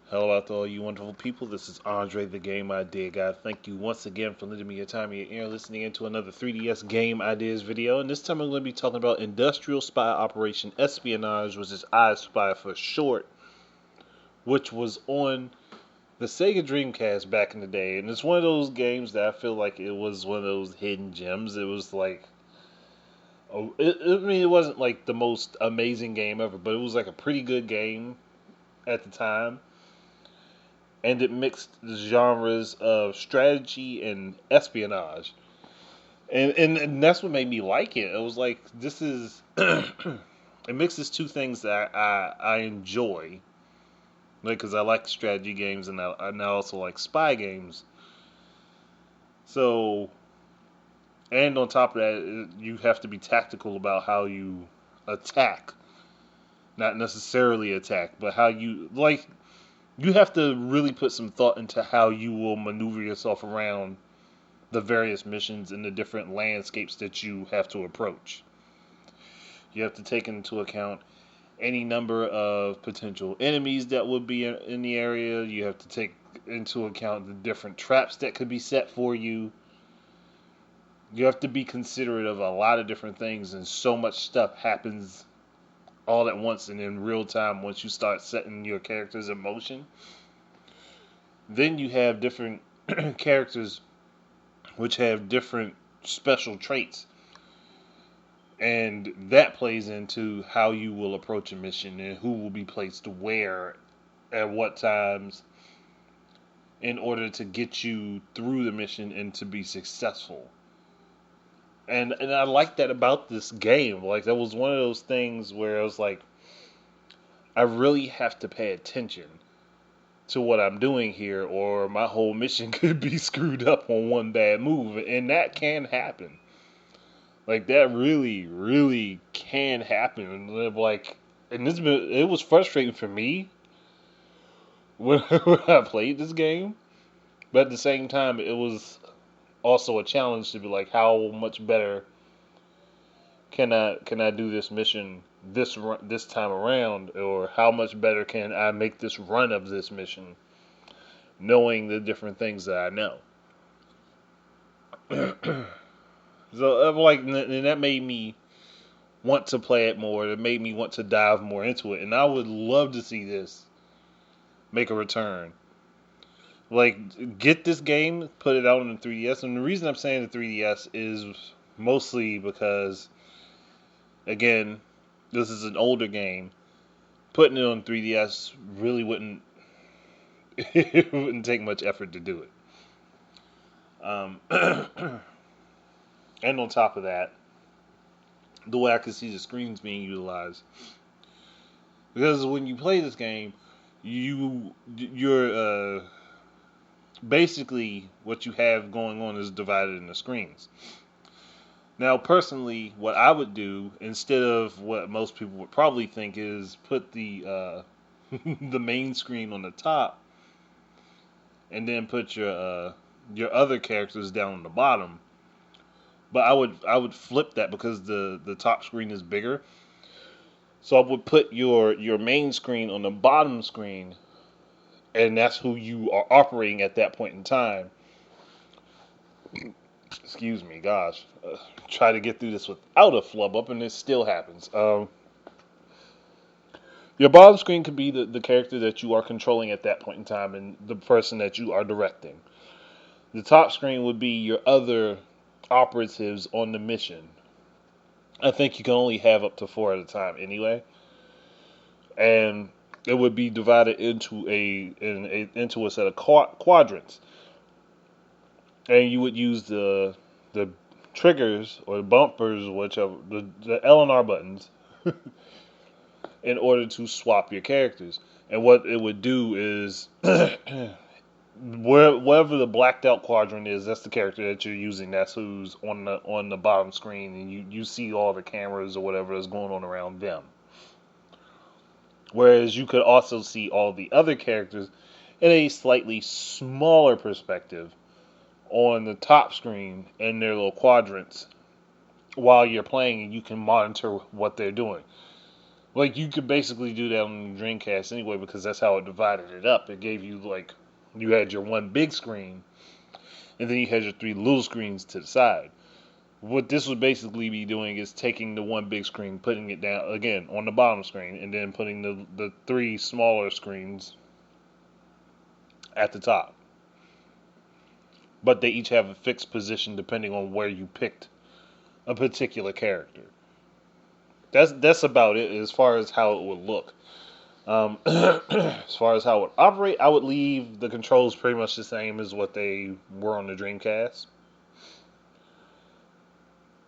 Hello out to all you wonderful people. This is Andre, the Game Idea Guy. Thank you once again for lending me your time and your ear listening into another 3DS Game Ideas video. And this time I'm going to be talking about Industrial Spy Operation Espionage, which is I Spy for short, which was on the Sega Dreamcast back in the day. And it's one of those games that I feel like it was one of those hidden gems. It was like, it wasn't like the most amazing game ever, but it was like a pretty good game at the time, and it mixed the genres of strategy and espionage, and that's what made me like it. It was like this is it mixes two things that I enjoy, like because I like strategy games and I also like spy games. So, and on top of that, you have to be tactical about how you attack, not necessarily attack, but how you like. You have to really put some thought into how you will maneuver yourself around the various missions and the different landscapes that you have to approach. You have to take into account any number of potential enemies that would be in the area. You have to take into account the different traps that could be set for you. You have to be considerate of a lot of different things, and so much stuff happens all at once and in real time once you start setting your characters in motion. Then you have different characters which have different special traits, and that plays into how you will approach a mission and who will be placed where at what times in order to get you through the mission and to be successful. And I like that about this game. Like that was one of those things where I was like, I really have to pay attention to what I'm doing here, or my whole mission could be screwed up on one bad move, and that can happen. Like that really, really can happen. Like, and it was frustrating for me when, when I played this game, but at the same time, it was also a challenge to be like, how much better can I do this mission this time around, or how much better can I make this run of this mission, knowing the different things that I know. So, like, and that made me want to play it more. It made me want to dive more into it, and I would love to see this make a return. Like, get this game, put it out on the 3DS, and the reason I'm saying the 3DS is mostly because, again, this is an older game. Putting it on 3DS really wouldn't it wouldn't take much effort to do it. Um, and on top of that, the way I could see the screens being utilized, because when you play this game, you're basically what you have going on is divided into screens. Now, personally, what I would do instead of what most people would probably think is put the the main screen on the top, and then put your other characters down on the bottom. But I would flip that because the top screen is bigger. So I would put your main screen on the bottom screen, and that's who you are operating at that point in time. Excuse me, gosh. Try to get through this without a flub up, and it still happens. Your bottom screen could be the character that you are controlling at that point in time and the person that you are directing. The top screen would be your other operatives on the mission. I think you can only have up to 4 at a time anyway. And it would be divided into a set of quadrants. And you would use the triggers or the bumpers, whichever the L and R buttons, in order to swap your characters. And what it would do is wherever the blacked out quadrant is, that's the character that you're using. That's who's on the bottom screen, and you see all the cameras or whatever is going on around them. Whereas you could also see all the other characters in a slightly smaller perspective on the top screen in their little quadrants while you're playing, and you can monitor what they're doing. Like, you could basically do that on the Dreamcast anyway because that's how it divided it up. It gave you, like, you had your one big screen, and then you had your three little screens to the side. What this would basically be doing is taking the one big screen, putting it down, again, on the bottom screen, and then putting the three smaller screens at the top. But they each have a fixed position depending on where you picked a particular character. That's about it as far as how it would look. As far as how it would operate, I would leave the controls pretty much the same as what they were on the Dreamcast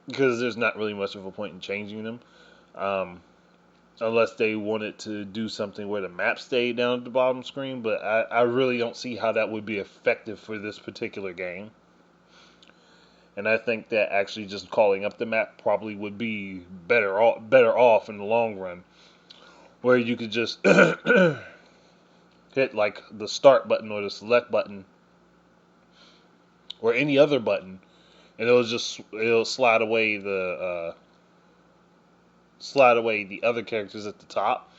because there's not really much of a point in changing them, unless they wanted to do something where the map stayed down at the bottom screen. But I really don't see how that would be effective for this particular game. And I think that actually just calling up the map probably would be better off in the long run, where you could just hit like the start button or the select button or any other button, and it'll slide away the other characters at the top,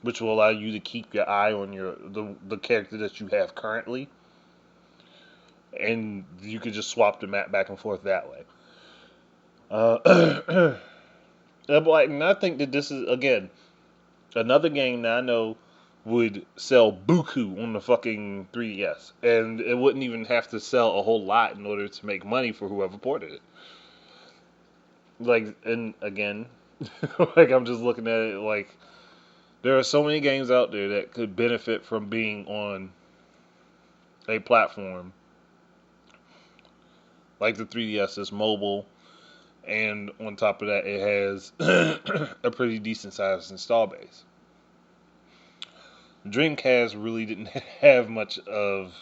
which will allow you to keep your eye on the character that you have currently, and you could just swap the map back and forth that way. And I think that this is again another game that I know would sell buku on the fucking 3DS, and it wouldn't even have to sell a whole lot in order to make money for whoever ported it. Like, and again, like I'm just looking at it like there are so many games out there that could benefit from being on a platform like the 3DS is mobile, and on top of that, it has a pretty decent sized install base. Dreamcast really didn't have much of.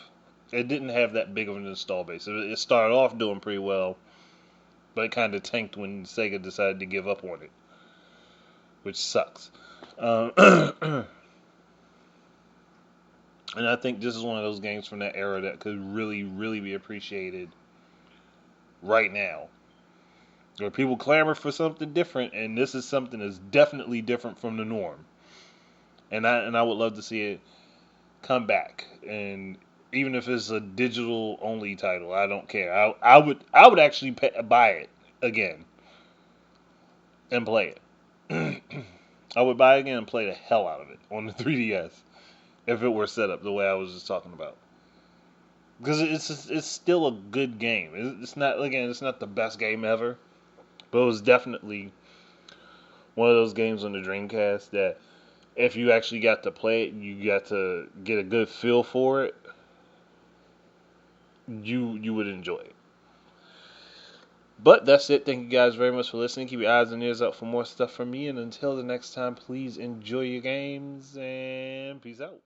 It didn't have that big of an install base. It started off doing pretty well, but it kind of tanked when Sega decided to give up on it, which sucks. And I think this is one of those games from that era that could really, really be appreciated right now. Where people clamor for something different, and this is something that's definitely different from the norm. And I would love to see it come back. And even if it's a digital only title, I don't care. I would actually buy it again and play it. I would buy it again and play the hell out of it on the 3DS if it were set up the way I was just talking about. Because it's still a good game. It's not the best game ever, but it was definitely one of those games on the Dreamcast that if you actually got to play it, you got to get a good feel for it, you would enjoy it. But that's it. Thank you guys very much for listening. Keep your eyes and ears out for more stuff from me. And until the next time, please enjoy your games and peace out.